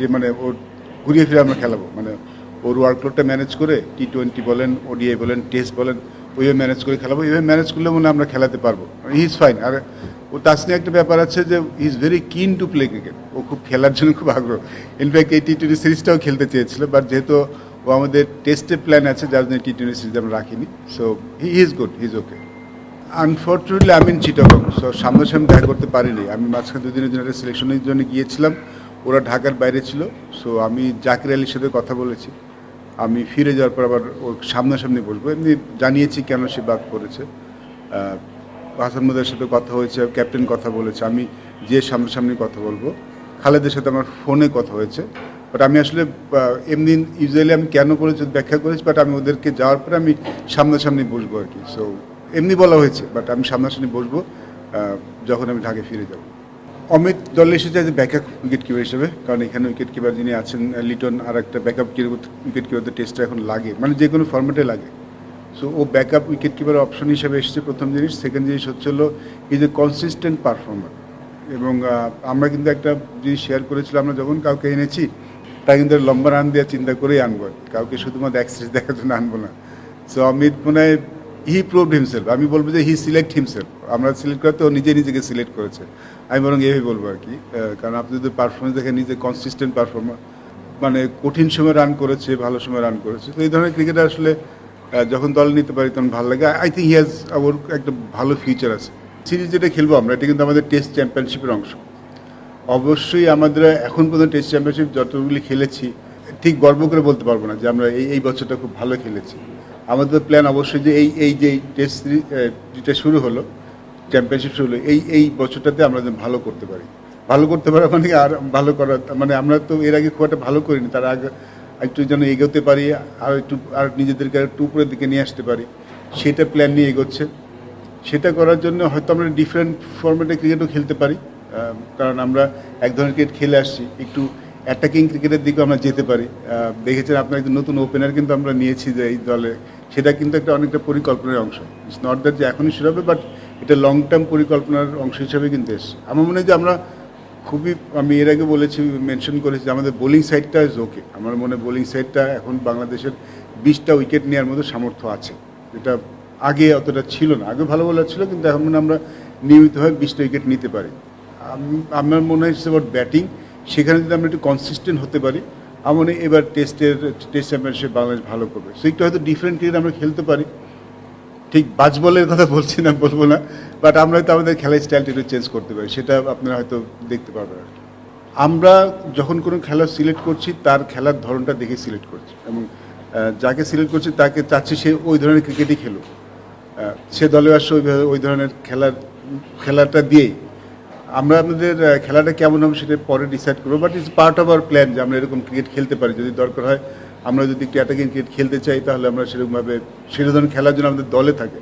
ফিরে মানে ওর ঘুরিয়ে ফিরে আমরা খেলাবো, মানে ওর ওয়ার্কলোডটা ম্যানেজ করে T20 বলেন, ODI বলেন, টেস্ট বলেন, ওইভাবে ম্যানেজ করে খেলাবো। এইভাবে ম্যানেজ করলে মনে হয় আমরা খেলাতে পারবো। He is fine. আর ও তাসনিয়া একটা ব্যাপার আছে যে he is very keen to play cricket. ও খুব খেলার জন্য খুব আগ্রহ। ইনফ্যাক্ট এই T20 সিরিজটাও খেলতে চেয়েছিল, বাট যেহেতু ও আমাদের টেস্টে প্ল্যান আছে যার জন্য T20 সিরিজ আমরা রাখিনি। So he is good, he is okay. Unfortunately আমি চিটাগং, সো সামনাসামনি দেখা করতে পারিনি। আমি মাঝখানে 2 দিনের জন্য একটা সিলেকশনের জন্য গিয়েছিলাম, ওরা ঢাকার বাইরে ছিল। সো আমি জাকির আলীর সাথে কথা বলেছি। আমি ফিরে যাওয়ার পর আবার ওর সামনাসামনি বসবো, এমনি জানিয়েছি কেন সে বাদ পড়েছে। হাসান মুদার সাথে কথা হয়েছে, ক্যাপ্টেন কথা বলেছে, আমি যে সামনাসামনি কথা বলবো। খালেদের সাথে আমার ফোনে কথা হয়েছে, বাট আমি আসলে এমনি ইউজুয়ালি আমি কেন করেছি ব্যাখ্যা করেছি, বাট আমি ওদেরকে যাওয়ার পরে আমি সামনাসামনি বসবো আর কি। সো এমনি বলা হয়েছে, বাট আমি সামনাসামনি বসবো যখন আমি ঢাকায় ফিরে যাব। অমিত দলে এসেছে যে ব্যাকআপ উইকেট কিপার হিসেবে, কারণ এখানে উইকেট কিপার যিনি আছেন লিটন, আর একটা ব্যাকআপ উইকেট কিপারদের টেস্টটা এখন লাগে, মানে যে কোনো ফর্ম্যাটে লাগে। সো ও ব্যাকআপ উইকেট কিপার অপশন হিসেবে এসেছে প্রথম জিনিস। সেকেন্ড জিনিস হচ্ছে হলো ইজ এ কনসিস্টেন্ট পারফর্মার। এবং আমরা কিন্তু একটা জিনিস শেয়ার করেছিলাম, আমরা যখন কাউকে এনেছি তা কিন্তু লম্বা রান দেওয়ার চিন্তা করেই আনবো, কাউকে শুধুমাত্র এক সিরিজ দেখার জন্য আনবো না। সো অমিত মনে হয় হি প্রুভড হিমসেলফ। আমি বলবো যে হি সিলেক্ট হিমসেলফ। আমরা সিলেক্ট করতে ও নিজে নিজেকে সিলেক্ট করেছে, আমি বরং এভাবে বলবো আর কি। কারণ আপনি যদি পারফরমেন্স দেখেন, নিজে কনসিস্টেন্ট পারফর্মার, মানে কঠিন সময় রান করেছে, ভালো সময় রান করেছে। তো এই ধরনের ক্রিকেটার আসলে যখন দল নিতে পারি তখন ভালো লাগে। আই থিঙ্ক হি হ্যাজ ওর একটা ভালো ফিউচার আছে। সিরিজ যেটা খেলবো আমরা, এটা কিন্তু আমাদের টেস্ট চ্যাম্পিয়নশিপের অংশ। অবশ্যই আমাদের এখন পর্যন্ত টেস্ট চ্যাম্পিয়নশিপ যতগুলি খেলেছি, ঠিক গর্ব করে বলতে পারবো না যে আমরা এই বছরটা খুব ভালো খেলেছি। আমাদের প্ল্যান অবশ্যই যে এই যে টেস্ট সিরিজ যেটা শুরু হলো, চ্যাম্পিয়নশিপ শুরু হলো, এই বছরটাতে আমরা যেন ভালো করতে পারি। ভালো করতে পারা মানে আর ভালো করা, মানে আমরা তো এর আগে খুব একটা ভালো করিনি, তার আগে একটু যেন এগোতে পারি, আর নিজেদেরকে একটু উপরের দিকে নিয়ে আসতে পারি, সেটা প্ল্যান নিয়ে এগোচ্ছে। সেটা করার জন্য হয়তো আমরা ডিফারেন্ট ফরম্যাটে ক্রিকেটও খেলতে পারি, কারণ আমরা এক ধরনের ক্রিকেট খেলে আসছি, একটু অ্যাটাকিং ক্রিকেটের দিকেও আমরা যেতে পারি। দেখেছেন আপনার একজন নতুন ওপেনার কিন্তু আমরা নিয়েছি যে এই দলে, সেটা কিন্তু একটা অনেকটা পরিকল্পনার অংশ। ইটস নট দ্যাট যে এখনই শুরু হবে, বাট এটা লং টার্ম পরিকল্পনার অংশ হিসাবে কিন্তু এসছে। আমার মনে হয় যে আমরা আমি এর আগে বলেছি, মেনশন করেছি যে আমাদের বোলিং সাইডটা ইজ ওকে। আমার মনে হয় বোলিং সাইডটা এখন বাংলাদেশের 20টা উইকেট নেওয়ার মতো সামর্থ্য আছে, যেটা আগে অতটা ছিল না। আগে ভালো বলার ছিল, কিন্তু এখন আমরা নিয়মিতভাবে 20টা উইকেট নিতে পারি। আমার মনে হয় অ্যাবাউট ব্যাটিং, সেখানে যদি আমরা একটু কনসিস্টেন্ট হতে পারি, আমার মনে হয় এবার টেস্ট চ্যাম্পিয়নশিপ বাংলাদেশ ভালো করবে। সো একটু হয়তো ডিফারেন্ট ক্রিকেট আমরা খেলতে পারি। ঠিক বাজবলের কথা বলছি না, বলবো না, বাট আমরা হয়তো আমাদের খেলার স্টাইলটা একটু চেঞ্জ করতে পারি, সেটা আপনারা হয়তো দেখতে পারবেন আর কি। আমরা যখন কোনো খেলা সিলেক্ট করছি, তার খেলার ধরনটা দেখে সিলেক্ট করছি, এবং যাকে সিলেক্ট করছি তাকে চাচ্ছি সে ওই ধরনের ক্রিকেটই খেলুক। সে দলে আসছে ওই ধরনের খেলাটা দিয়েই আমরা আমাদের খেলাটা কেমন হবে সেটা পরে ডিসাইড করবো। But it's part of our plan যে আমরা এরকম ক্রিকেট খেলতে পারি। যদি দরকার হয়, আমরা যদি একটু অ্যাটাকিং ক্রিকেট খেলতে চাই, তাহলে আমরা সেরকমভাবে সেটা ধরনের খেলার জন্য আমাদের দলে থাকে।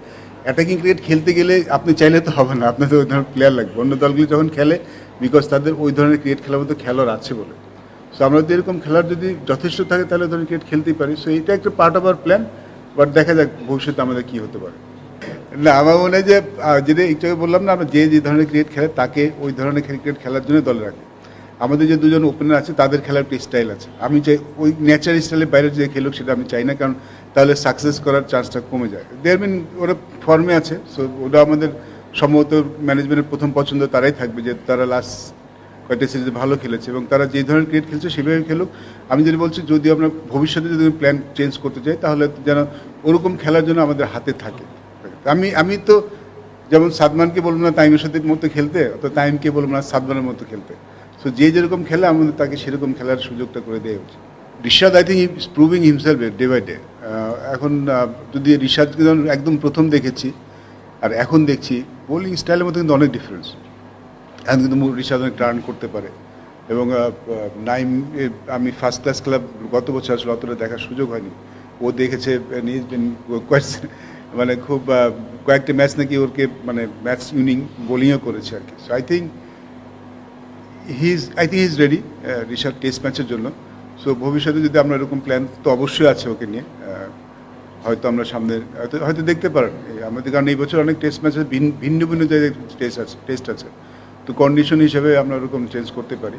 অ্যাটাকিং ক্রিকেট খেলতে গেলে আপনি চাইলে তো হবে না, আপনাদের ওই ধরনের প্লেয়ার লাগবে। অন্য দলগুলি যখন খেলে, বিকজ তাদের ওই ধরনের ক্রিকেট খেলার মতো খেলোয়াড় আছে বলে। সো আমরা যদি এরকম খেলার যদি যথেষ্ট থাকে, তাহলে ওই ধরনের ক্রিকেট খেলতেই পারি। সো এটা একটা part of our plan, but দেখা যাক ভবিষ্যতে আমাদের কী হতে পারে। না, আমার মনে হয় যে যেটা একটু বললাম না, আমরা যে ধরনের ক্রিকেট খেলে তাকে ওই ধরনের ক্রিকেট খেলার জন্য দলে রাখি। আমাদের যে দুজন ওপেনার আছে, তাদের খেলার একটা স্টাইল আছে। আমি চাই ওই ন্যাচারাল স্টাইলের বাইরে যে খেলুক, সেটা আমি চাই না, কারণ তাহলে সাকসেস করার চান্সটা কমে যায়। ওরা ফর্মে আছে, সো ওটা আমাদের সম্ভবত ম্যানেজমেন্টের প্রথম পছন্দ তারাই থাকবে, যে তারা লাস্ট কয়েকটা সিরিজে ভালো খেলেছে এবং তারা যে ধরনের ক্রিকেট খেলছে সেভাবে খেলুক। আমি যদি বলছি, যদি আমরা ভবিষ্যতে যদি প্ল্যান চেঞ্জ করতে চাই, তাহলে যেন ওরকম খেলার জন্য আমাদের হাতে থাকে। আমি তো যেমন সাদমানকে বলবো না তাইমের সাথে মতো খেলতে, অত তাইমকে বলবো না সাদমানের মতো খেলতে। সো যে যেরকম খেলে, আমাদের তাকে সেরকম খেলার সুযোগটা করে দেওয়া উচিত। Rishad, I think is proving himself day by day. এখন যদি রিশাদকে যখন একদম প্রথম দেখেছি আর এখন দেখছি, বোলিং স্টাইলের মধ্যে কিন্তু অনেক ডিফারেন্স। এখন কিন্তু রিশাদ অনেক টার্ন করতে পারে, এবং নাইম আমি ফার্স্ট ক্লাস ক্লাব গত বছর আসলে অতটা দেখার সুযোগ হয়নি। ও দেখেছে, মানে খুব কয়েকটা ম্যাচ নাকি ওরকে মানে ম্যাচ উইনিং বোলিংও করেছে আর কি। So I think he is ready Rishad test ম্যাচের জন্য। সো ভবিষ্যতে যদি আমরা এরকম প্ল্যান তো অবশ্যই আছে ওকে নিয়ে, হয়তো আমরা সামনে হয়তো দেখতে পারেন আমাদের, কারণ এই বছর অনেক টেস্ট ম্যাচ ভিন্ন ভিন্ন জায়গায় টেস্ট আছে, তো কন্ডিশন হিসেবে আমরা ওরকম চেঞ্জ করতে পারি।